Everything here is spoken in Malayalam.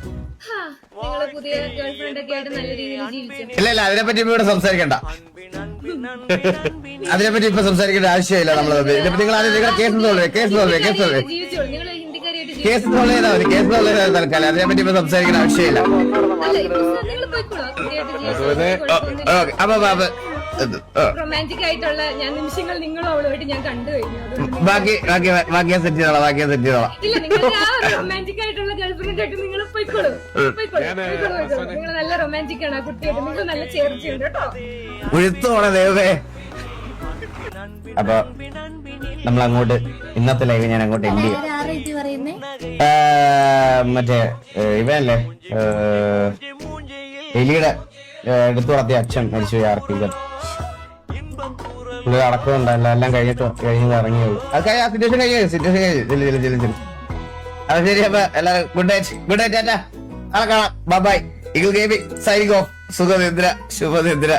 നിങ്ങള് പുതിയ ഗേൾഫ്രണ്ട് ഒക്കെ ആയിട്ട് നല്ല രീതിയിൽ ജീവിച്ചു. ഇല്ല അതിനെപ്പറ്റി ഇപ്പൊ ഇവിടെ സംസാരിക്കണ്ട. അതിനെപ്പറ്റി ഇപ്പൊ സംസാരിക്കേണ്ട ആവശ്യമില്ല. നമ്മള് നിങ്ങൾ കേസ് ജീവിച്ചോളൂ. നിങ്ങൾ ഹിന്ദിക്കാരിയായിട്ട് കേസ് തൽക്കാലം അതിനെപ്പറ്റി ഇപ്പൊ സംസാരിക്കേണ്ട ആവശ്യമില്ല. നിങ്ങൾ പോയിക്കോളൂ. അപ്പൊ റൊമാൻറ്റിക് ആയിട്ടുള്ള നിമിഷങ്ങൾ നിങ്ങളും അവളുമായിട്ട് ഞാൻ കണ്ടു കഴിഞ്ഞു. ബാക്കിയെ സെറ്റ് ചെയ്തോളാം. ഇല്ല, നിങ്ങൾ റൊമാൻറ്റിക് ആയിട്ടുള്ള ഗേൾഫ്രണ്ട് ആയിട്ട് നിങ്ങൾ പോയിക്കോളൂ. നിങ്ങൾ നല്ല റൊമാൻറ്റിക് ആണ് ആ കുട്ടിയായിട്ട്. നിങ്ങൾ നല്ല ചേർച്ചയുണ്ട് കേട്ടോ. ഉഴുത്തോടെ ദൈവമേ. അപ്പൊ നമ്മളങ്ങോട്ട് ഇന്നത്തെ ലൈവ് ഞാൻ അങ്ങോട്ട് എൻഡ് ചെയ്യും. മറ്റേ ഇവനല്ലേ എലിയുടെ എടുത്തു വളർത്തിയ അച്ഛൻ മരിച്ചു. ആർപ്പിക്കാൻ പുള്ളി അടക്കമുണ്ടല്ലോ. എല്ലാം കഴിഞ്ഞിട്ട് ഇറങ്ങിയുള്ളൂ. അത് സിറ്റുവേഷൻ കഴിഞ്ഞു. അത് ശരി. അപ്പൊ എല്ലാരും ഗുഡ് നൈറ്റ് ടാറ്റാ. നാളെ കാണാം. Bye. Eagle gaming signing off. സുഖനിദ്ര, ശുഭനിദ്ര.